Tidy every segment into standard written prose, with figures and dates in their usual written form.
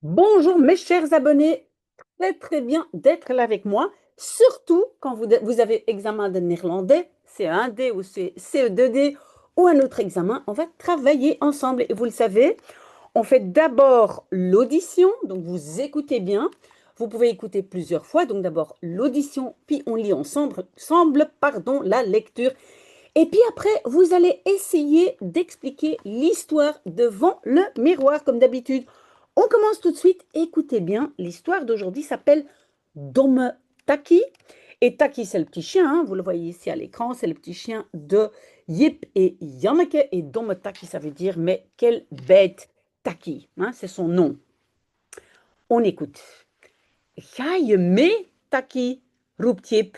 Bonjour mes chers abonnés, très bien d'être là avec moi, surtout quand vous avez examen de néerlandais, CE1D ou CE2D ou un autre examen, on va travailler ensemble et vous le savez, on fait d'abord l'audition, donc vous écoutez bien, vous pouvez écouter plusieurs fois, donc d'abord l'audition, puis on lit ensemble, la lecture. Et puis après, vous allez essayer d'expliquer l'histoire devant le miroir, comme d'habitude. On commence tout de suite. Écoutez bien, l'histoire d'aujourd'hui s'appelle Domme Taki. Et Taki, c'est le petit chien, hein, vous le voyez ici à l'écran, c'est le petit chien de Jip et Janneke. Et Domme Taki, ça veut dire, mais quelle bête Taki, hein, c'est son nom. On écoute. Ga je mee, Taki? Roept Jip.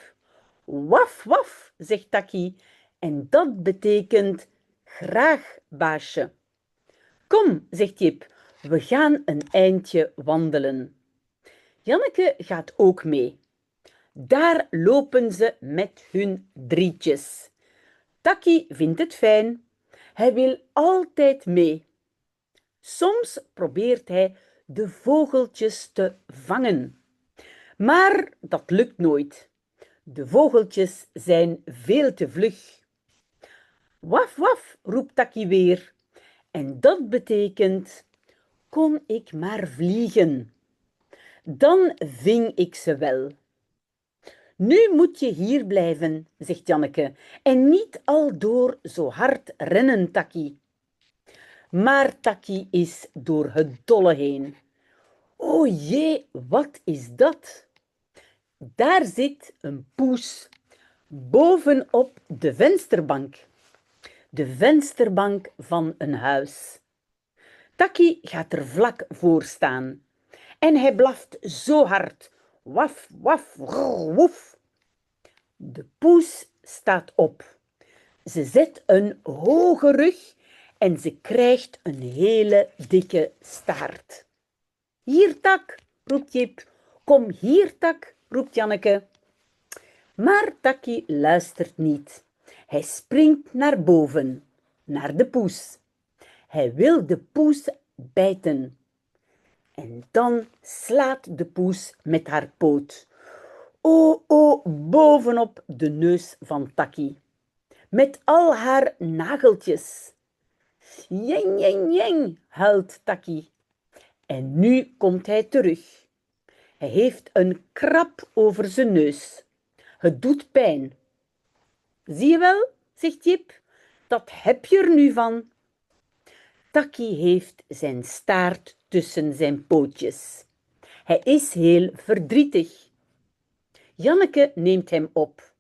Waf, waf, zegt Taki. En dat betekent graag, baasje. Kom, zegt Jip, we gaan een eindje wandelen. Janneke gaat ook mee. Daar lopen ze met hun drietjes. Taki vindt het fijn. Hij wil altijd mee. Soms probeert hij de vogeltjes te vangen. Maar dat lukt nooit. De vogeltjes zijn veel te vlug. Waf, waf, roept Taki weer. En dat betekent, kon ik maar vliegen. Dan ving ik ze wel. Nu moet je hier blijven, zegt Janneke, en niet aldoor zo hard rennen, Taki. Maar Taki is door het dolle heen. O jee, wat is dat? Daar zit een poes, bovenop de vensterbank. De vensterbank van een huis. Taki gaat er vlak voor staan. En hij blaft zo hard. Waf, waf, woef. De poes staat op. Ze zet een hoge rug en ze krijgt een hele dikke staart. Hier, Tak, roept Jip. Kom hier, Tak, roept Janneke. Maar Taki luistert niet. Hij springt naar boven, naar de poes. Hij wil de poes bijten. En dan slaat de poes met haar poot. Bovenop de neus van Taki. Met al haar nageltjes. Jeng, jeng, jeng, huilt Taki. En nu komt hij terug. Hij heeft een krab over zijn neus. Het doet pijn. Zie je wel, zegt Jip, dat heb je er nu van. Taki heeft zijn staart tussen zijn pootjes. Hij is heel verdrietig. Janneke neemt hem op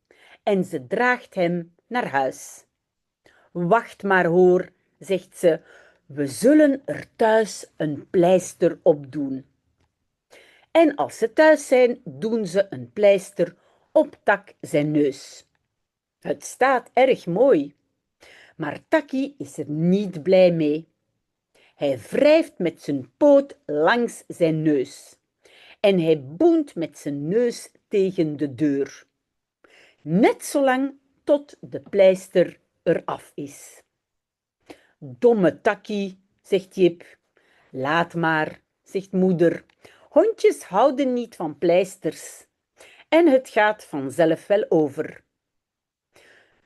en ze draagt hem naar huis. Wacht maar hoor, zegt ze, we zullen er thuis een pleister op doen. En als ze thuis zijn, doen ze een pleister op Tak zijn neus. Het staat erg mooi, maar Taki is er niet blij mee. Hij wrijft met zijn poot langs zijn neus. En hij boent met zijn neus tegen de deur. Net zolang tot de pleister eraf is. Domme Taki, zegt Jip. Laat maar, zegt moeder. Hondjes houden niet van pleisters. En het gaat vanzelf wel over.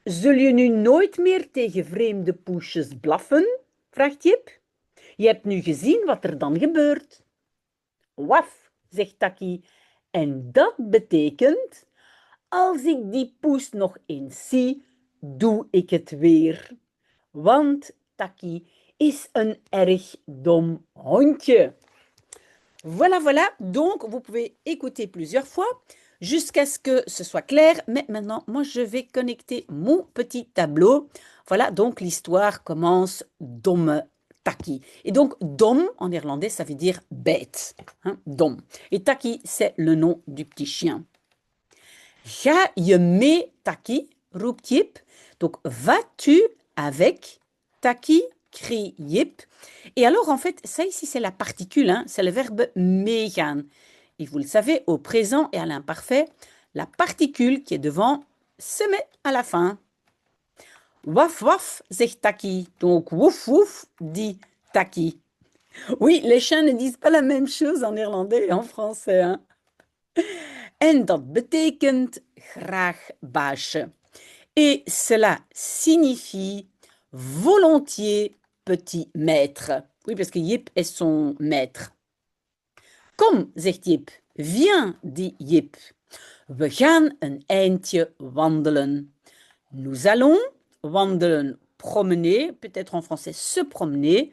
Zul je nu nooit meer tegen vreemde poesjes blaffen? Vraagt Jip. Je hebt nu gezien wat er dan gebeurt. Waf, zegt Taki. En dat betekent, als ik die poes nog eens zie, doe ik het weer. Want Taki is een erg dom hondje. Voilà, voilà. Donc, vous pouvez écouter plusieurs fois jusqu'à ce que ce soit clair. Mais maintenant, moi, je vais connecter mon petit tableau. Voilà, donc l'histoire commence domme Taki. Et donc, dom, en néerlandais, ça veut dire bête. Hein, dom. Et Taki, c'est le nom du petit chien. Ga je mee, Taki, roept Jip. Donc, vas-tu avec Taki, crie Jip. Et alors, en fait, ça ici, c'est la particule, hein, c'est le verbe meegaan. Et vous le savez, au présent et à l'imparfait, la particule qui est devant se met à la fin. Waf, waf, zegt Taki. Donc, woef, woef, dit Taki. Oui, les chiens ne disent pas la même chose en néerlandais et en français, hein. En dat betekent graag baasje. Et cela signifie volontiers petit maître. Oui, parce que Jip est son maître. Kom, zegt Jip. Viens, dit Jip. We gaan een eindje wandelen. Nous allons wandelen, promener, peut-être en français se promener,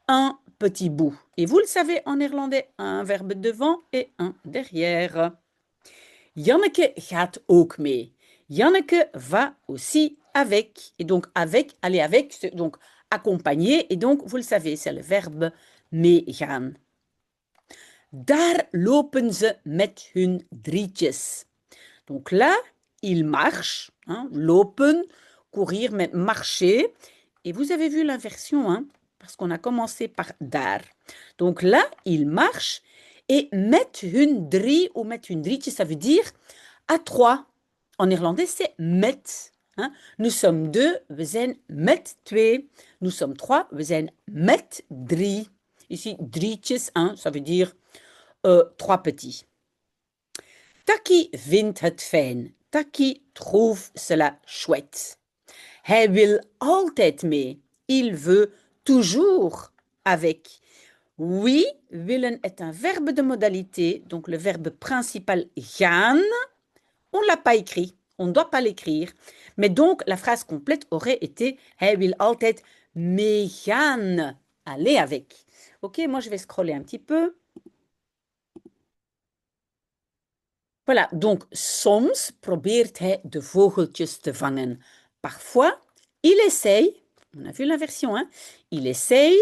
un petit bout. Et vous le savez en néerlandais, un verbe devant et un derrière. Janneke gaat ook mee. Janneke va aussi avec. Et donc avec, aller avec, c'est donc accompagner. Et donc, vous le savez, c'est le verbe meegaan. Daar lopen ze met hun drietjes. Donc là, ils marchent, hein, lopen, courir, mais marcher. Et vous avez vu l'inversion, hein, parce qu'on a commencé par daar. Donc là, ils marchent et met hun drie ou met hun drietje, ça veut dire à trois. En néerlandais, c'est met. Hein. Nous sommes deux, we zijn met twee. Nous sommes trois, we zijn met drie. Ici, drietjes, hein, ça veut dire trois petits. Taki vindt het fijn. Taki trouve cela chouette. Hij wil altijd mee. Il veut toujours avec. Oui, willen est un verbe de modalité, donc le verbe principal gaan. On ne l'a pas écrit, on ne doit pas l'écrire. Mais donc la phrase complète aurait été hij wil altijd meegaan. Aller avec. Ok, moi je vais scroller un petit peu. Voilà, donc soms probeert hij de vogeltjes te vangen. Parfois, il essaye, on a vu l'inversion, hein, il essaye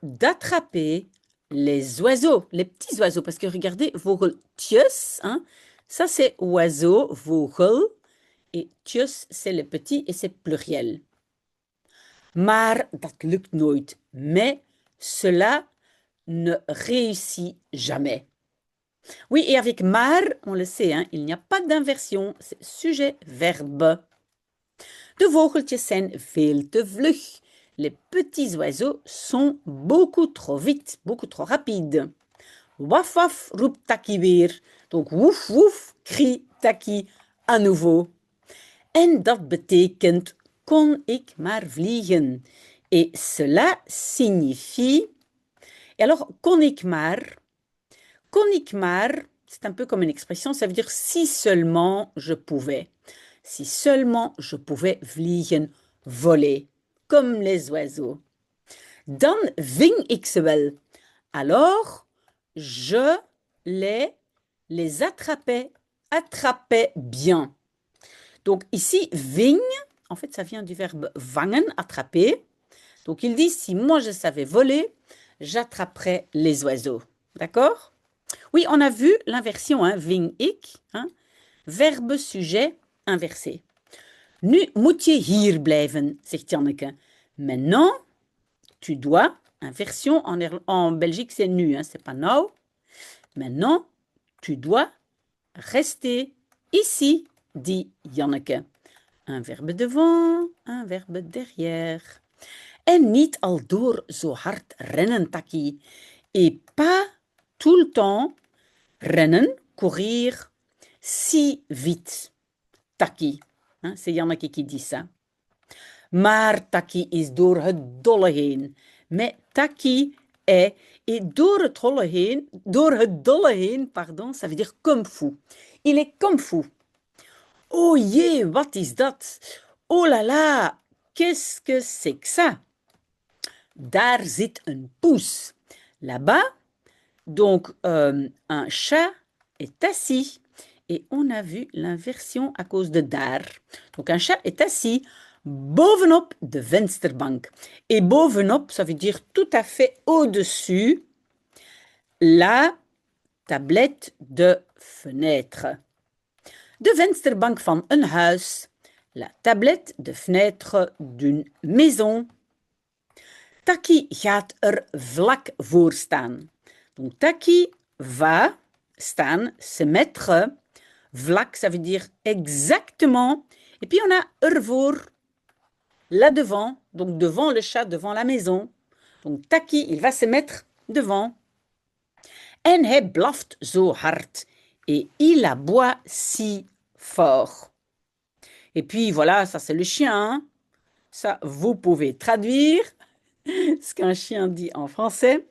d'attraper les oiseaux, les petits oiseaux, parce que regardez, vogeltjes, hein, ça c'est oiseau, vogel, et tjes c'est les petits et c'est pluriel. Maar dat lukt nooit, mais cela ne réussit jamais. Oui, et avec maar, on le sait, hein, il n'y a pas d'inversion, c'est sujet-verbe. De vogeltjes zijn veel te vlug. Les petits oiseaux sont beaucoup trop vite, beaucoup trop rapides. Waf waf, roept Taki weer. Donc woef woef, crie Taki à nouveau. En dat betekent kon ik maar vliegen. Et cela signifie... Et alors, kon ik maar, c'est un peu comme une expression, ça veut dire si seulement je pouvais. Si seulement je pouvais vliegen, voler, comme les oiseaux. Dan ving ik ze wel. Alors, je les attrapais bien. Donc ici, ving, en fait, ça vient du verbe vangen, attraper. Donc il dit, si moi je savais voler, j'attraperais les oiseaux. D'accord? Oui, on a vu l'inversion, hein, ving ik, hein, verbe sujet inversé. Nu moet je hier blijven, zegt Janneke. Maintenant, tu dois, inversion en Belgique c'est nu, hein, c'est pas nou. Maintenant, tu dois rester ici, dit Janneke. Un verbe devant, un verbe derrière. En niet al door zo hard rennen, Taki. Et pas tout le temps rennen, courir si vite. Taki. Hein, c'est Janneke qui dit ça. Maar Taki is door het dolle heen. Mais Taki est, et door het dolle heen, pardon, ça veut dire comme fou. Il est comme fou. Oh jee, wat is dat? Oh là là, qu'est-ce que c'est que ça? Daar zit een poes. Là-bas, donc un chat est assis. Et on a vu l'inversion à cause de daar. Donc un chat est assis bovenop de vensterbank. Et bovenop, ça veut dire tout à fait au-dessus la tablette de fenêtre. De vensterbank van een huis. La tablette de fenêtre d'une maison. Taki gaat er vlak voor staan. Donc Taki va staan, se mettre. Vlak, ça veut dire exactement. Et puis on a ervoor, là devant, donc devant le chat, devant la maison. Donc, Taki, il va se mettre devant. En hij blaft zo hard. Et il aboie si fort. Et puis, voilà, ça c'est le chien. Hein. Ça, vous pouvez traduire ce qu'un chien dit en français.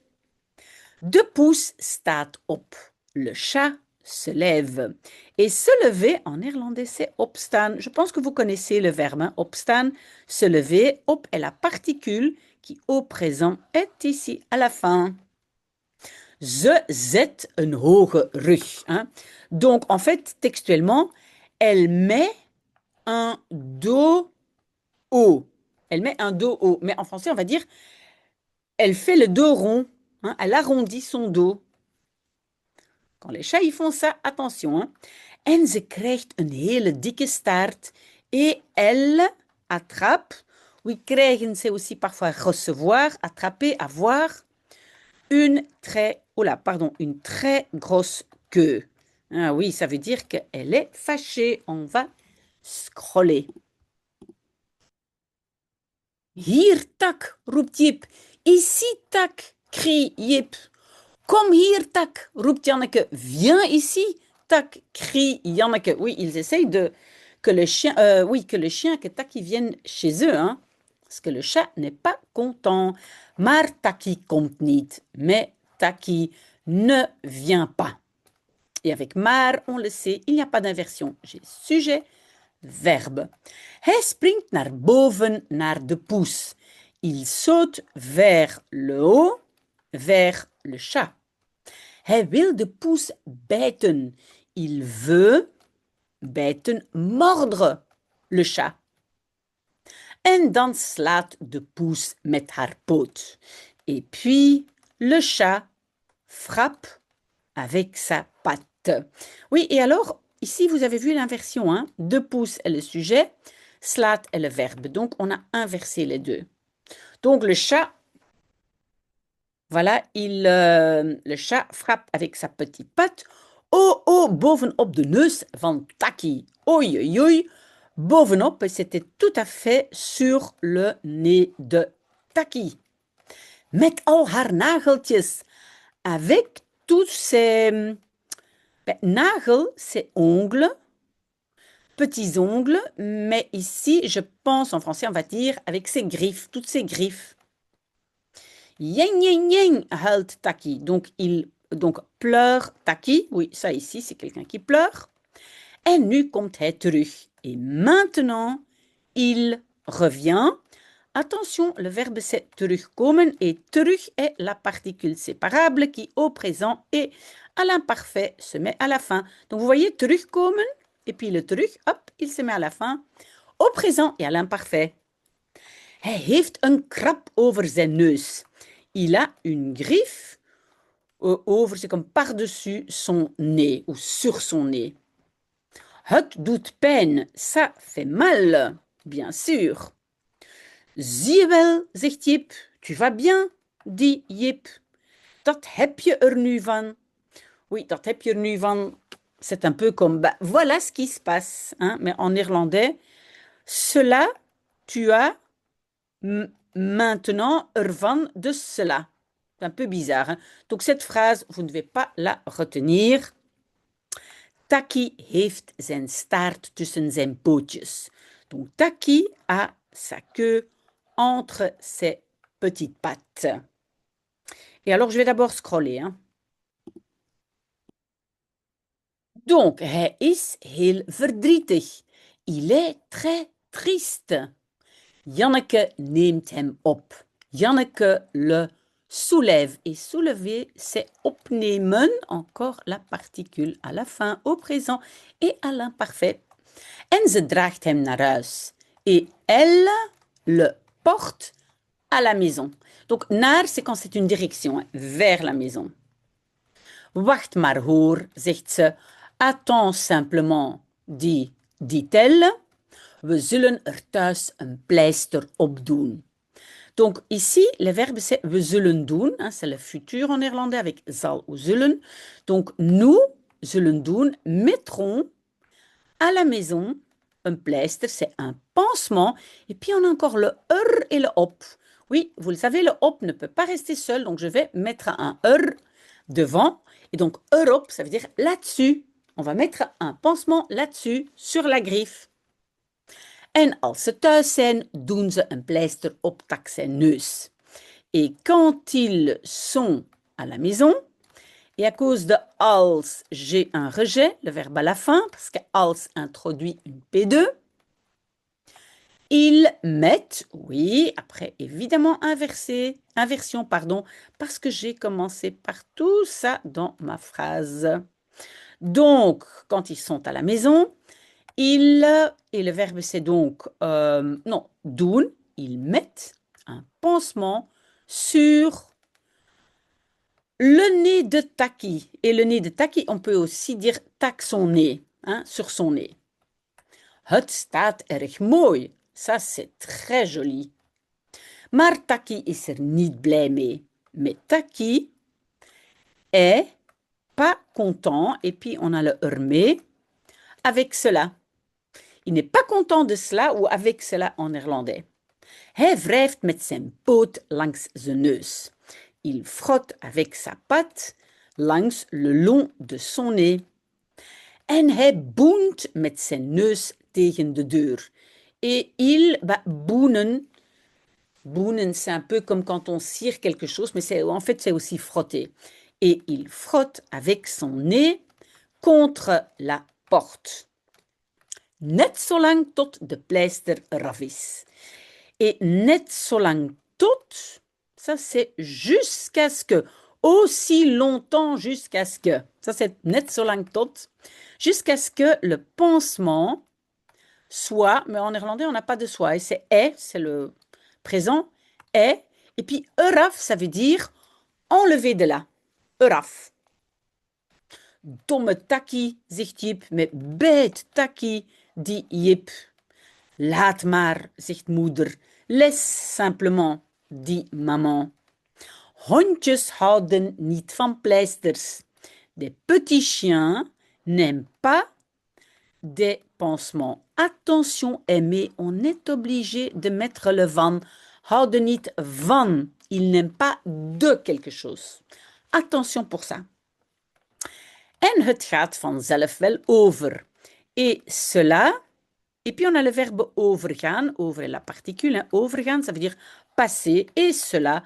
De poes staat op. Le chat se lève. Et se lever, en néerlandais, c'est opstaan. Je pense que vous connaissez le verbe hein, opstaan, se lever. Op est la particule qui, au présent, est ici à la fin. Ze zet een hoge rug. Hein. Donc, en fait, textuellement, elle met un dos haut. Elle met un dos haut. Mais en français, on va dire, elle fait le dos rond. Hein. Elle arrondit son dos. Quand les chats, ils font ça, attention. Hein. En ze krijgt een hele dikke staart. Et elle attrape. Oui, krijgen, c'est aussi parfois recevoir, attraper, avoir. Une très grosse queue. Ah oui, ça veut dire qu'elle est fâchée. On va scroller. Hier tak, roept Jip. Ici tak, crie Jip. Kom hier tak, roept Janneke. Viens ici tak, crie Janneke. Oui, ils essayent que le chien, que Taki vienne chez eux, hein. Parce que le chat n'est pas content. Maar Taki komt niet. Mais Taki ne vient pas. Et avec maar, on le sait, il n'y a pas d'inversion. J'ai sujet, verbe. Hij springt naar boven, naar de poes. Il saute vers le haut, vers le chat. Hij wil de poes bijten. Il veut bijten, mordre le chat. En dan slaat de poes met haar poot. Et puis, le chat frappe avec sa patte. Oui, et alors, ici, vous avez vu l'inversion. Hein? De pouce est le sujet, slaat est le verbe. Donc, on a inversé les deux. Donc, le chat, voilà, le chat frappe avec sa petite patte. Oh, oh, bovenop de neus van Taki. Oei, oei, oei. Bovenop, c'était tout à fait sur le nez de Taki. Met al haar nageltjes. Avec tous ses... nagel, c'est ongles, petits ongles, mais ici, je pense, en français, on va dire avec ses griffes, toutes ses griffes. Yen, yen, yen, huilt Taki. Donc, pleure Taki. Oui, ça ici, c'est quelqu'un qui pleure. En nu komt hij terug. Et maintenant, il revient. Attention, le verbe c'est terugkomen et terug est la particule séparable qui au présent et à l'imparfait se met à la fin. Donc vous voyez terugkomen et puis le terug, hop, il se met à la fin, au présent et à l'imparfait. Hij heeft een krab over zijn neus. Il a une griffe over, c'est comme par-dessus son nez ou sur son nez. Het doet pijn, ça fait mal, bien sûr. Zie je wel, zegt Jip. Tu vas bien, dit Jip. Dat heb je er nu van. Oui, dat heb je er nu van. C'est un peu comme, bah, voilà ce qui se passe. Hein? Mais en néerlandais, cela, tu as maintenant ervan de cela. C'est un peu bizarre. Hein? Donc cette phrase, vous ne devez pas la retenir. Taki heeft zijn staart tussen zijn pootjes. Donc Taki a sa queue entre ses petites pattes. Et alors, je vais d'abord scroller. Hein. Donc, hij is heel verdrietig. Il est très triste. Janneke neemt hem op. Janneke le soulève. Et soulever, c'est opnemen, encore la particule à la fin, au présent et à l'imparfait. En ze draagt hem naar huis. Et elle le porte à la maison. Donc, naar, c'est quand c'est une direction, hein, vers la maison. Wacht maar hoor, zegt ze. Attends simplement, dit-elle. We zullen er thuis een pleister op doen. Donc, ici, le verbe, c'est we zullen doen. Hein, c'est le futur en néerlandais avec zal ou zullen. Donc, nous, zullen doen, mettrons à la maison un pleister, c'est un pansement. Et puis, on a encore le et le op. Oui, vous le savez, le hop ne peut pas rester seul, donc je vais mettre un devant. Et donc, Europe, ça veut dire là-dessus. On va mettre un pansement là-dessus, sur la griffe. En als ze thuis zijn, doen ze een pleister op tak zijn neus. Et quand ils sont à la maison, et à cause de als, j'ai un rejet, le verbe à la fin, parce que als introduit une P2. Ils mettent, oui, après évidemment inversion, pardon, parce que j'ai commencé par tout ça dans ma phrase. Donc, quand ils sont à la maison, ils, et le verbe c'est donc, non, doen, ils mettent un pansement sur le nez de Taki. Et le nez de Taki, on peut aussi dire tak son nez, hein, sur son nez. Het staat erg mooi. Ça, c'est très joli. Maar Taki is er niet blij mee. Mais Taki est pas content. Et puis, on a le ermee avec cela. Il n'est pas content de cela ou avec cela en néerlandais. Hij wrijft met zijn poot langs zijn neus. Il frotte avec sa patte langs le long de son nez. En hij boent met zijn neus tegen de deur. Et il, boenen, boenen, c'est un peu comme quand on cire quelque chose, mais en fait, c'est aussi frotter. Et il frotte avec son nez contre la porte. Net zolang tot de pleister eraf is. Et net zolang tot, ça c'est jusqu'à ce que, aussi longtemps jusqu'à ce que, ça c'est net zolang tot, jusqu'à ce que le pansement soit, mais en néerlandais on n'a pas de soit, et c'est le présent, est, et puis eraf, ça veut dire enlever de là, eraf. Domme takkie, zegt Jip, met beet takkie, dit Jip. Laat maar, zegt moeder. Laisse simplement, dit maman. Hondjes houden niet van pleisters. Des petits chiens n'aiment pas des pansements. Attention, aimé, on est obligé de mettre le van. Houden niet van. Ils n'aiment pas de quelque chose. Attention pour ça. En het gaat vanzelf wel over. Et cela, et puis on a le verbe overgaan, over la particule, hein, overgaan, ça veut dire passer, et cela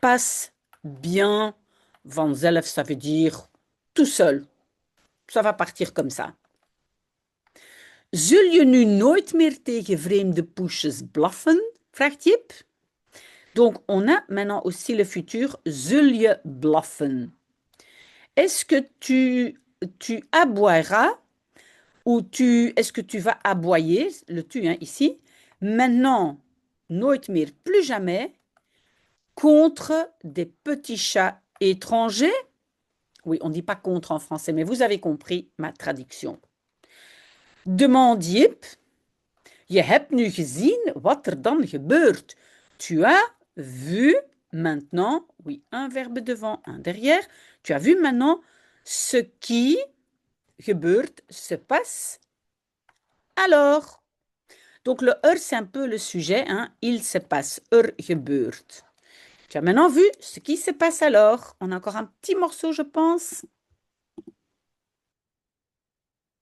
passe bien. Vanzelf, ça veut dire tout seul. Ça va partir comme ça. Zul je nu nooit meer tegen vreemde poesjes blaffen? Vraagt Jip. Donc, on a maintenant aussi le futur zul je blaffen. Est-ce que tu aboieras ou est-ce que tu vas aboyer, le tu hein, ici, maintenant, nooit meer, plus jamais, contre des petits chats étrangers? Oui, on ne dit pas contre en français, mais vous avez compris ma traduction. Demande Jip, je hebt nu gezien wat er dan gebeurt. Tu as vu maintenant, oui, un verbe devant, un derrière, tu as vu maintenant ce qui gebeurt, se passe. Alors, donc le c'est un peu le sujet, hein, il se passe, gebeurt. Tu as maintenant vu ce qui se passe alors. On a encore un petit morceau, je pense.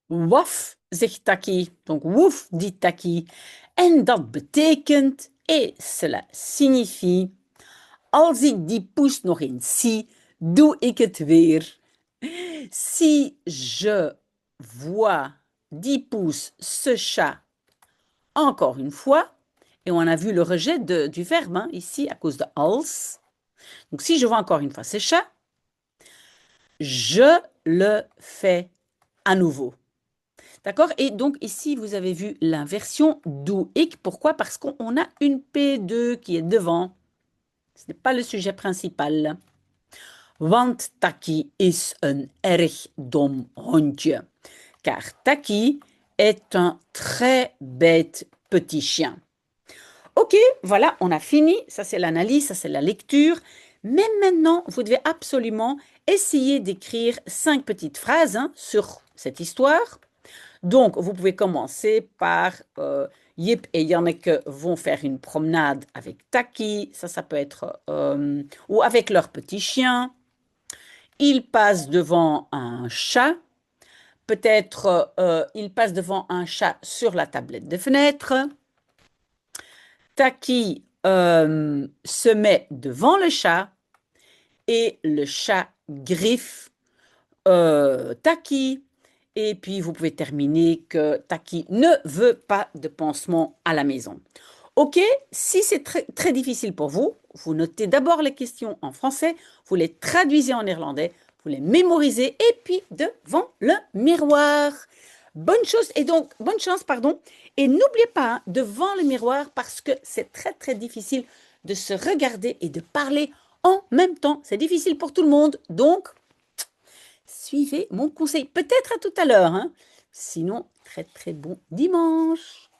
Waf, zegt Taki. Donc woef, dit Taki. En dat betekent, et cela signifie, als ik die poes nog eens zie, doe ik het weer. Si je vois 10 pouces ce chat encore une fois, et on a vu le rejet du verbe hein, ici à cause de als. Donc si je vois encore une fois ce chat, je le fais à nouveau. D'accord? Et donc ici, vous avez vu l'inversion doe ik. Pourquoi? Parce qu'on a une P2 qui est devant. Ce n'est pas le sujet principal. Want Taki is een erg dom hondje. Car Taki est un très bête petit chien. Ok, voilà, on a fini. Ça, c'est l'analyse, ça, c'est la lecture. Mais maintenant, vous devez absolument essayer d'écrire 5 petites phrases hein, sur cette histoire. Donc, vous pouvez commencer par Yip et Yannick vont faire une promenade avec Taki, ça peut être, ou avec leur petit chien. Ils passent devant un chat, peut-être ils passent devant un chat sur la tablette de fenêtre. Taki se met devant le chat et le chat griffe Taki. Et puis, vous pouvez terminer que Taki ne veut pas de pansement à la maison. OK, si c'est très difficile pour vous, vous notez d'abord les questions en français, vous les traduisez en néerlandais, vous les mémorisez et puis devant le miroir. Bonne chose et donc bonne chance pardon et n'oubliez pas hein, devant le miroir parce que c'est très difficile de se regarder et de parler en même temps. C'est difficile pour tout le monde. Donc suivez mon conseil. Peut-être à tout à l'heure hein. Sinon très bon dimanche.